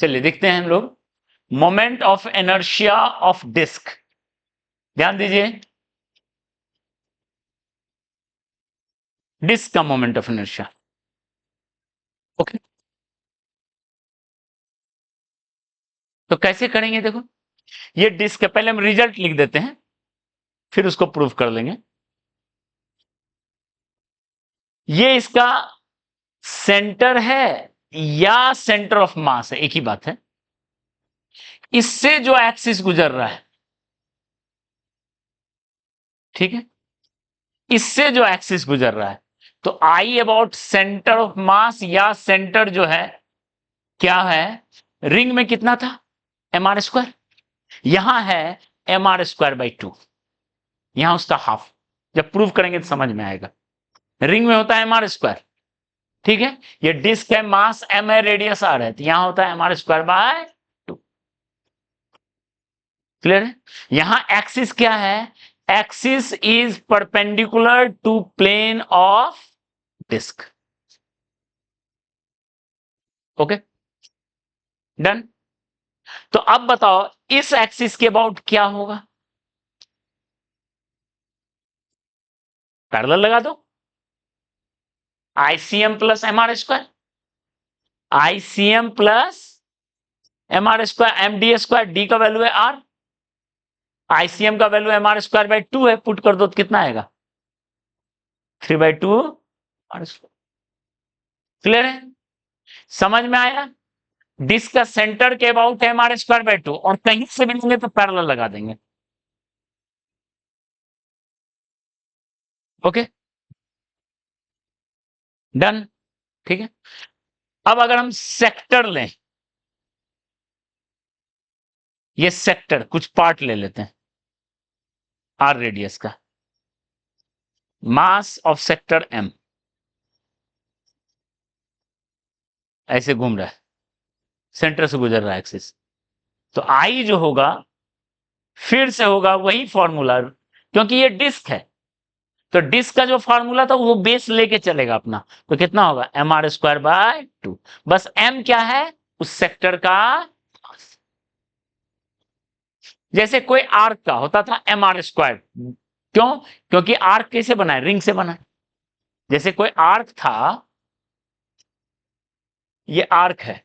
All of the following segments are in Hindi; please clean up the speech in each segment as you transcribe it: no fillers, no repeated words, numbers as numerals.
चलिए देखते हैं हम लोग moment of inertia of disc. ध्यान दीजिए, डिस्क का मोमेंट ऑफ इनर्शिया। ओके, तो कैसे करेंगे? देखो, ये डिस्क है, पहले हम रिजल्ट लिख देते हैं, फिर उसको प्रूव कर लेंगे। ये इसका सेंटर है या सेंटर ऑफ मास है, एक ही बात है। इससे जो एक्सिस गुजर रहा है, ठीक है, इससे जो एक्सिस गुजर रहा है, तो आई अबाउट सेंटर ऑफ मास, या सेंटर जो है क्या है, रिंग में कितना था, एम आर स्क्वायर, यहां है एम आर स्क्वायर बाई 2, यहां उसका हाफ। जब प्रूव करेंगे तो समझ में आएगा। रिंग में होता है एम आर स्क्वायर, ठीक है, ये डिस्क है, मास एम है, रेडियस आर है, तो यहां होता है M R square by 2। Clear है? यहां एक्सिस क्या है, axis is perpendicular to plane of disc. Okay, done. तो अब बताओ इस एक्सिस के अबाउट क्या होगा, पैरेलल लगा दो, ICM plus M R square, ICM plus M R square, M D square, D का वैल्यू है आर, आईसीएम का value M R square by 2 है, पुट कर दो तो कितना आएगा, 3/2 आर स्क्वायर। क्लियर है? समझ में आया? डिस्क का सेंटर के अबाउट है एम आर स्क्वायर बाई 2, और कहीं से भी लेंगे तो पैरेलल लगा देंगे। Okay, done. ठीक है, अब अगर हम सेक्टर लें, ये सेक्टर कुछ पार्ट ले लेते हैं आर रेडियस का, मास ऑफ सेक्टर एम ऐसे घूम रहा है, सेंटर से गुजर रहा है एक्सिस, तो आई जो होगा फिर से होगा वही फॉर्मूला, क्योंकि ये डिस्क है, तो डिस्क का जो फॉर्मूला था वो बेस लेके चलेगा अपना, तो कितना होगा, एम आर स्क्वायर बाय 2। बस एम क्या है, उस सेक्टर का मास। जैसे कोई आर्क का होता था एम आर स्क्वायर, क्यों? क्योंकि आर्क कैसे बना है, रिंग से बना है। जैसे कोई आर्क था, ये आर्क है,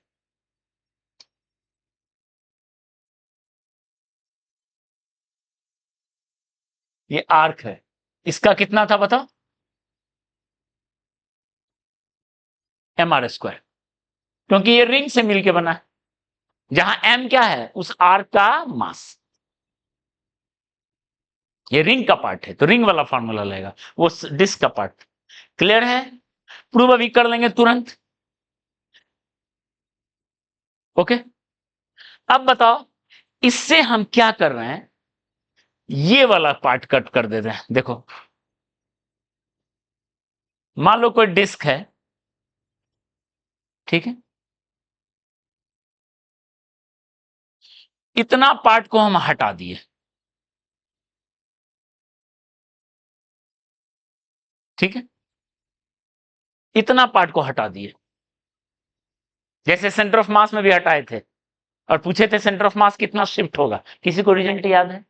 ये आर्क है, इसका कितना था बताओ, एम आर स्क्वायर, क्योंकि ये रिंग से मिलके बना है, जहां एम क्या है, उस आर्क का मास। ये रिंग का पार्ट है, तो रिंग वाला फॉर्मूला लेगा, वो डिस्क का पार्ट। क्लियर है? प्रूव अभी कर लेंगे तुरंत। ओके, अब बताओ इससे हम क्या कर रहे हैं, ये वाला पार्ट कट कर देते हैं। देखो, मान लो कोई डिस्क है, ठीक है, इतना पार्ट को हम हटा दिए, ठीक है, इतना पार्ट को हटा दिए, जैसे सेंटर ऑफ मास में भी हटाए थे, और पूछे थे सेंटर ऑफ मास कितना शिफ्ट होगा, किसी को रिजल्ट याद है?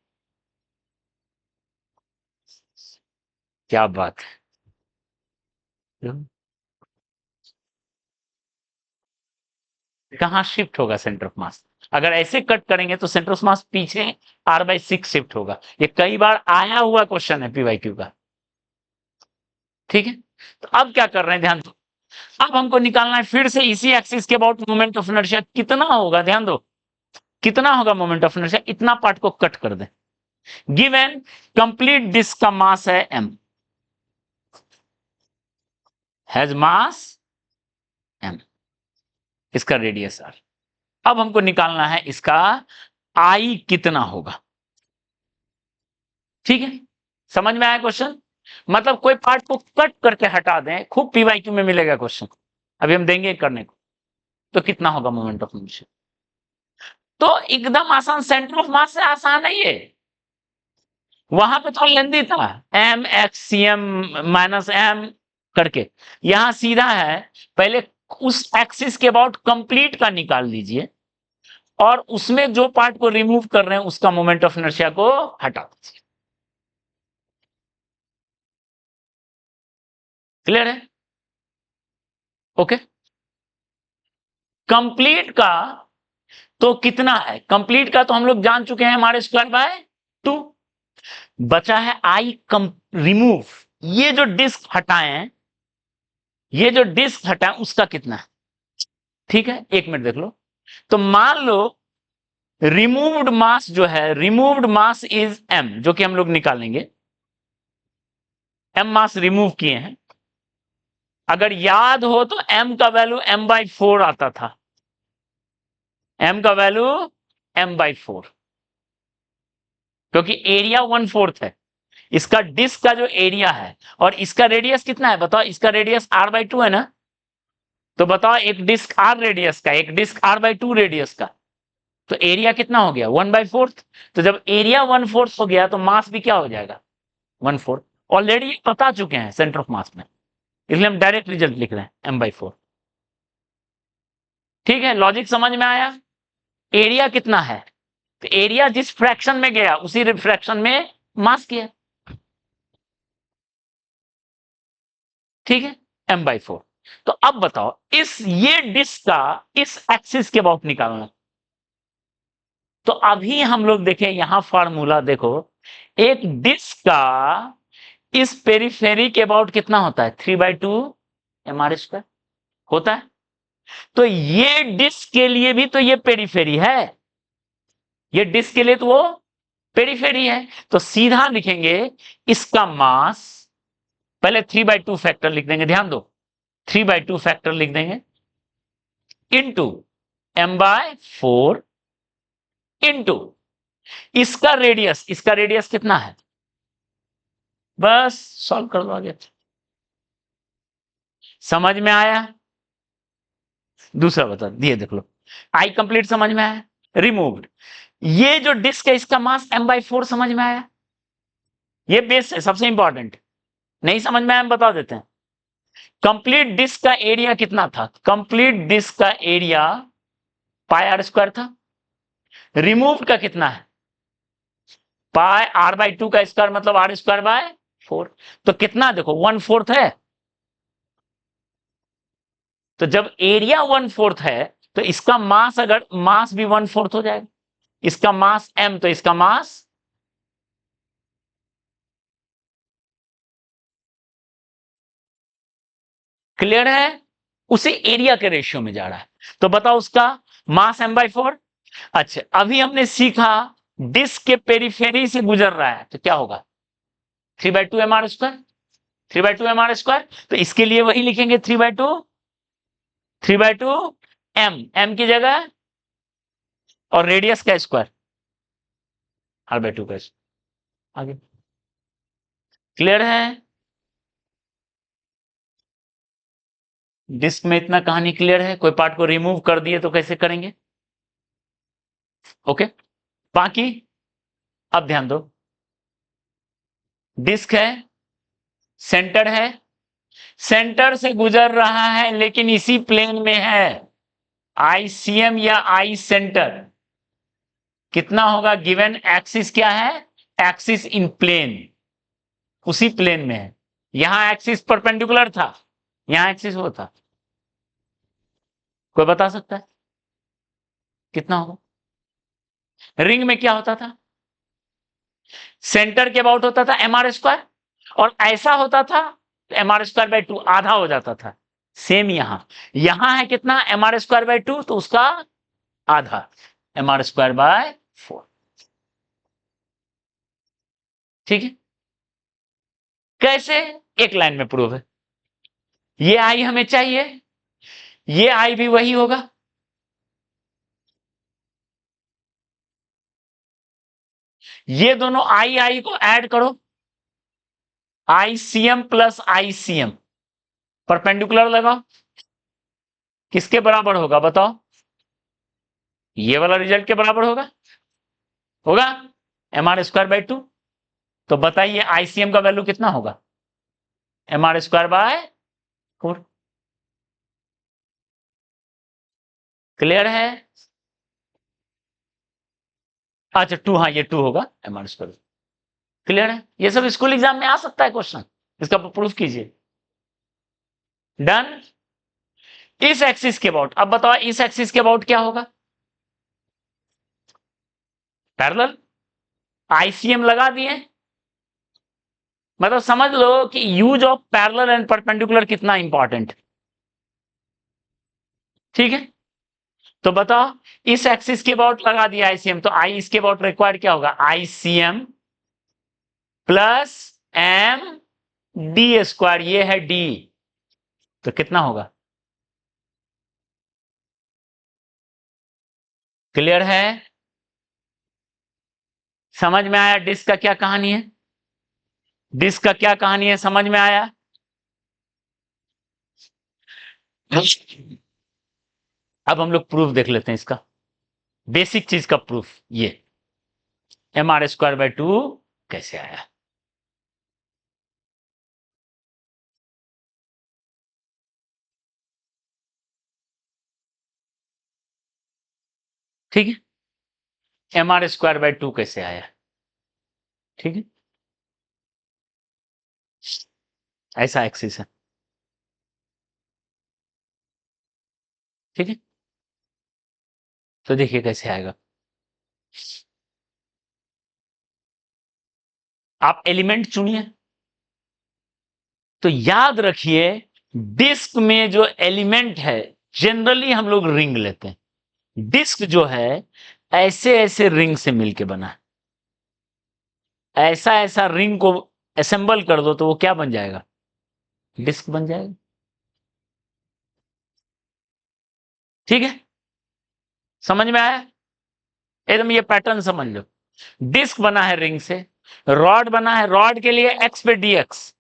क्या बात है, कहां शिफ्ट होगा सेंटर ऑफ मास? अगर ऐसे कट करेंगे तो सेंटर ऑफ मास पीछे r/6 शिफ्ट होगा। ये कई बार आया हुआ क्वेश्चन है पीवाईक्यू का, ठीक है। तो अब क्या कर रहे हैं, ध्यान दो, अब हमको निकालना है फिर से इसी एक्सिस के अबाउट मोमेंट ऑफ इनर्शिया कितना होगा, ध्यान दो, कितना होगा मोमेंट ऑफ इनर्शिया, इतना पार्ट को कट कर दें। गिवन कंप्लीट डिस्क का मास है m, हैज मास m, इसका रेडियस r। अब हमको निकालना है इसका I कितना होगा, ठीक है। समझ में आया क्वेश्चन? मतलब कोई पार्ट को कट करके हटा दें, खूब पीवाईक्यू में मिलेगा क्वेश्चन, अभी हम देंगे करने को, तो कितना होगा मोमेंट ऑफ इनर्शिया। तो एकदम आसान, सेंटर ऑफ मास से आसान है ये, वहां पे तो लेंदी था M X C M minus M करके, यहां सीधा है, पहले उस एक्सिस के अबाउट कंप्लीट का निकाल लीजिए, और उसमें जो पार्ट को रिमूव कर रहे हैं उसका मोमेंट ऑफ इनर्शिया को हटा दीजिए। क्लियर है? ओके। कंप्लीट का तो कितना है? कंप्लीट का तो हम लोग जान चुके हैं, हमारे स्क्वायर बाय 2। बचा है आई रिमूव। ये जो डिस्क हटाए हैं, ये जो डिस्क हटाए उसका कितना है? ठीक है, एक मिनट देख लो। तो मान लो रिमूव्ड मास जो है, रिमूव्ड मास इज m, जो कि हम लोग निकालेंगे। m मास रिमूव किए हैं। अगर याद हो तो m का वैल्यू m/4 आता था। m का वैल्यू m/4, क्योंकि एरिया 1/4 है। इसका डिस्क का जो एरिया है और इसका रेडियस कितना है बताओ? इसका रेडियस r/2 है ना? तो बताओ, एक डिस्क r रेडियस का, एक डिस्क r/2 रेडियस का, तो एरिया कितना हो गया? 1/4। तो जब एरिया 1/4 हो गया तो मास भी क्या हो जाएगा? 1/4। ऑलरेडी बता चुके हैं सेंटर ऑफ मास में, इसलिए हम डायरेक्ट रिजल्ट लिख रहे हैं m/4। ठीक है, लॉजिक समझ में आया? एरिया कितना है, तो एरिया जिस फ्रैक्शन में गया उसी फ्रैक्शन में मास किया। ठीक है, m/4। तो अब बताओ, इस ये डिस्क का इस एक्सिस के अबाउट निकालना। तो अभी हम लोग देखें यहां फॉर्मूला देखो, एक डिस्क का इस पेरिफेरी के अबाउट कितना होता है? 3/2 mr² होता है। तो ये डिस्क के लिए भी तो ये पेरिफेरी है, ये डिस्क के लिए तो वो पेरिफेरी है। तो सीधा लिखेंगे इसका मास, पहले 3/2 फैक्टर लिख देंगे, ध्यान दो, 3/2 फैक्टर लिख देंगे, इंटू m/4 इंटू इसका रेडियस। इसका रेडियस कितना है? बस सॉल्व कर दो आगे। समझ में आया? दूसरा बता दिए, देख लो। आई कंप्लीट समझ में आया? रिमूव्ड, ये जो डिस्क है इसका मास m/4 समझ में आया? ये बेस है, सबसे इंपॉर्टेंट। नहीं समझ में आया हम बता देते हैं। कंप्लीट डिस्क का एरिया कितना था? कंप्लीट डिस्क का एरिया πr² था। रिमूव्ड का कितना है? पाई r/2 का स्क्वायर, मतलब r²/4। तो कितना देखो, 1/4 है। तो जब एरिया 1/4 है तो इसका मास, अगर मास भी 1/4 हो जाएगा। इसका मास m, तो इसका मास क्लियर है? उसी एरिया के रेशियो में जा रहा है। तो बताओ उसका मास m/4। अच्छा, अभी हमने सीखा डिस्क के पेरिफेरी से गुजर रहा है तो क्या होगा? 3/2 mr²। 3/2 mr²। तो इसके लिए वही लिखेंगे, 3/2 m की जगह, और रेडियस का स्क्वायर r/2 का स्क्वायर। आगे क्लियर है? डिस्क में इतना कहानी क्लियर है? कोई पार्ट को रिमूव कर दिए तो कैसे करेंगे? ओके, बाकी अब ध्यान दो। डिस्क है, सेंटर है, सेंटर से गुजर रहा है लेकिन इसी प्लेन में है। ICM या आई सेंटर कितना होगा? गिवन एक्सिस क्या है? एक्सिस इन प्लेन, उसी प्लेन में है। यहां एक्सिस परपेंडिकुलर था, यहां एक्सिस वो था। कोई बता सकता है कितना होगा? रिंग में क्या होता था? सेंटर के अबाउट होता था mr², और ऐसा होता था mr²/2 आधा हो जाता था। सेम यहां है कितना? mr²/2, तो उसका आधा, mr²/4। ठीक है, कैसे? एक लाइन में प्रूव है। ये आई हमें चाहिए, ये आई भी वही होगा। ये दोनों आई आई को ऐड करो, ICM प्लस ICM परपेंडिकुलर लगाओ, किसके बराबर होगा बताओ? ये वाला रिजल्ट के बराबर होगा, होगा mr²/2। तो बताइए ICM का वैल्यू कितना होगा? mr²/4। क्लियर है? अच्छा 2, हाँ ये 2 होगा एम आर स्क्वायर। क्लियर है? ये सब स्कूल एग्जाम में आ सकता है क्वेश्चन, इसका प्रूफ कीजिए। डन। इस एक्सिस के अबाउट, अब बताओ इस एक्सिस के अबाउट क्या होगा? पैरेलल। आईसीएम लगा दिए, मतलब समझ लो कि use of parallel and perpendicular कितना इंपॉर्टेंट। ठीक है, तो बताओ इस एक्सिस के अबाउट लगा दिया आईसीएम, तो आई इसके अबाउट रिक्वायर्ड क्या होगा? ICM plus M D square, ये है डी, तो कितना होगा? क्लियर है? समझ में आया डिस्क का क्या कहानी है? डिस्क का क्या कहानी है, समझ में आया? अब हम लोग प्रूफ देख लेते हैं इसका, बेसिक चीज का प्रूफ, ये एम आर स्क्वायर बाय 2 कैसे आया। ठीक है, एम आर स्क्वायर बाय 2 कैसे आया? ठीक है, ऐसा एक्सिस है। ठीक है, तो देखिए कैसे आएगा। आप एलिमेंट चुनिए, तो याद रखिए डिस्क में जो एलिमेंट है जनरली हम लोग रिंग लेते हैं। डिस्क जो है ऐसे ऐसे रिंग से मिलके बना है, ऐसा ऐसा रिंग को असेंबल कर दो तो वो क्या बन जाएगा? डिस्क बन जाएगा। ठीक है, समझ में आया? एकदम ये पैटर्न समझ लो। डिस्क बना है रिंग से, रॉड बना है, रॉड के लिए एक्स पे डी एक्स,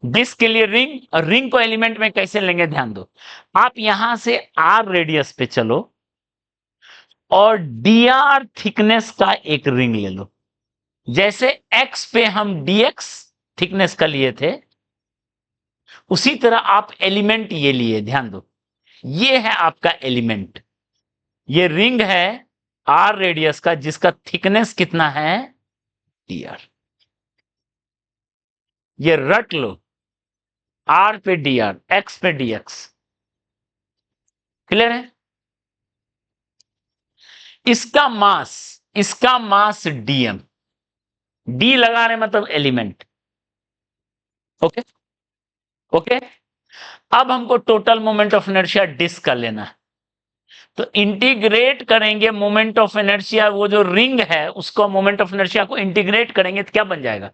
डिस्क के लिए रिंग, और रिंग को एलिमेंट में कैसे लेंगे ध्यान दो। आप यहां से आर रेडियस पे चलो और डी आर थिकनेस का एक रिंग ले लो। जैसे एक्स पे हम डीएक्स थिकनेस का लिए थे, उसी तरह आप एलिमेंट ये लिए, ध्यान दो, ये है आपका एलिमेंट, ये रिंग है आर रेडियस का जिसका थिकनेस कितना है? D R. ये रट लो, आर पे डी आर, एक्स पे डी एक्स। क्लियर है? इसका मास डीएम, डी लगा रहे मतलब एलिमेंट। ओके ओके, अब हमको total moment of inertia disc का लेना है, तो इंटीग्रेट करेंगे मोमेंट ऑफ इनर्शिया, वो जो रिंग है उसको मोमेंट ऑफ इनर्शिया को इंटीग्रेट करेंगे तो क्या बन जाएगा?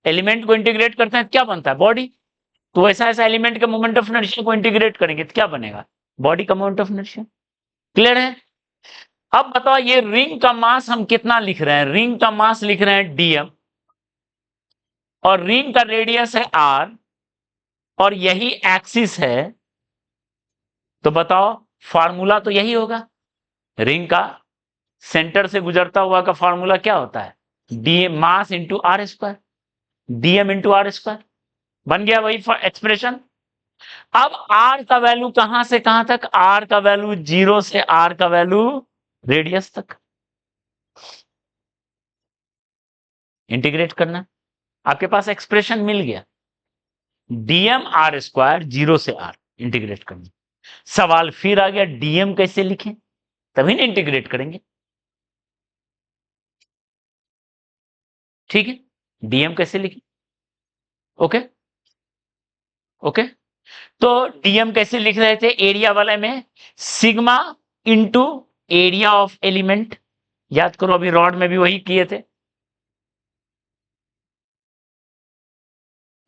एलिमेंट को इंटीग्रेट करते हैं तो क्या बनता है? बॉडी। तो वैसा ऐसा एलिमेंट के मोमेंट ऑफ इनर्शिया को इंटीग्रेट करेंगे तो क्या बनेगा? बॉडी का मोमेंट ऑफ इनर्शिया। क्लियर है? अब बताओ ये रिंग का मास हम कितना लिख रहे हैं? रिंग का मास लिख रहे हैं डीएम, और रिंग का रेडियस है आर, और यही एक्सिस है, तो बताओ फार्मूला तो यही होगा। रिंग का सेंटर से गुजरता हुआ का फार्मूला क्या होता है? D mass into R square, DM into R square. बन गया वही एक्सप्रेशन। अब आर का वैल्यू कहां से कहां तक? आर का वैल्यू 0 से आर का वैल्यू रेडियस तक इंटीग्रेट करना। आपके पास एक्सप्रेशन मिल गया, डीएम आर स्क्वायर 0 से आर इंटीग्रेट करना। सवाल फिर आ गया डीएम कैसे लिखें, तभी ना इंटीग्रेट करेंगे। ठीक है, डीएम कैसे लिखें? ओके ओके, तो डीएम कैसे लिख रहे थे एरिया वाले में? Sigma into area of element. याद करो अभी रॉड में भी वही किए थे,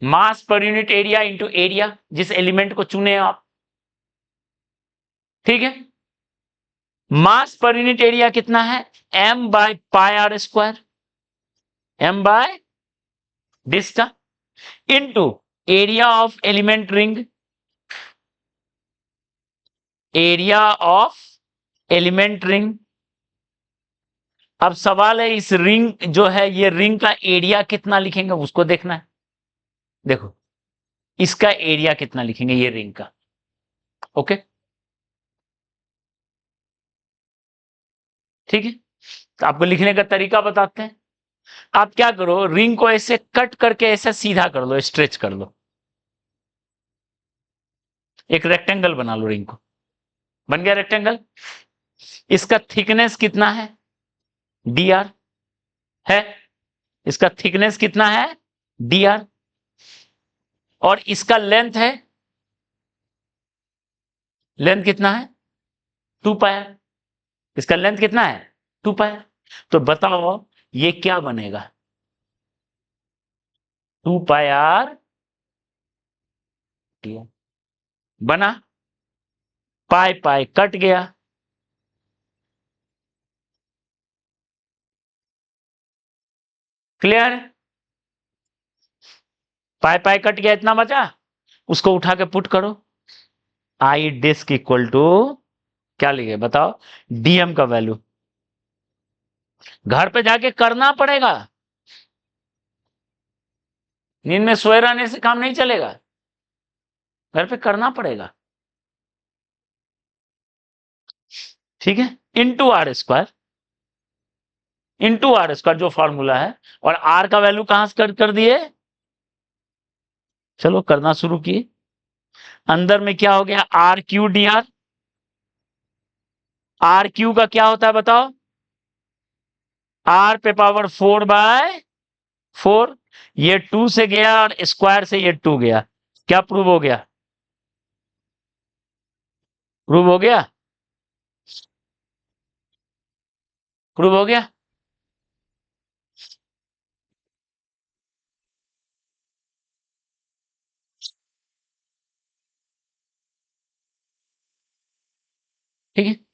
मास पर यूनिट एरिया इंटू एरिया जिस एलिमेंट को चुने आप। ठीक है, मास पर यूनिट एरिया कितना है? M by pi R square, M by disc का, into area of element ring, area of element ring. अब सवाल है इस रिंग जो है, ये रिंग का एरिया कितना लिखेंगे उसको देखना है। देखो इसका एरिया कितना लिखेंगे, ये रिंग का। ओके, ठीक है, तो आपको लिखने का तरीका बताते हैं। आप क्या करो, रिंग को ऐसे कट करके ऐसे सीधा कर लो, स्ट्रेच कर लो, एक रेक्टेंगल बना लो, रिंग को बन गया रेक्टेंगल। इसका थिकनेस कितना है, डी आर है, इसका थिकनेस कितना है, डी आर, और इसका लेंथ है, लेंथ कितना है, 2 पाई। इसका लेंथ कितना है, 2 पाई। तो बताओ ये क्या बनेगा, 2 पाई आर बना, पाई पाई कट गया, क्लियर। पाई पाई कट गया, इतना बचा, उसको उठा के पुट करो, आई डिस्क इक्वल टू क्या लिखे बताओ, डीएम का वैल्यू। घर पे जाके करना पड़ेगा, नींद में सोए रहने से काम नहीं चलेगा, घर पे करना पड़ेगा, ठीक है। इंटू आर स्क्वायर जो फॉर्मूला है, और आर का वैल्यू कहां से कर दिए, चलो करना शुरू किए। अंदर में क्या हो गया, R Q D R, R Q का क्या होता है बताओ, आर पे पावर 4/4, ये 2 से गया और स्क्वायर से ये 2 गया, क्या प्रूव हो गया, प्रूव हो गया, प्रूव हो गया। ठीक है।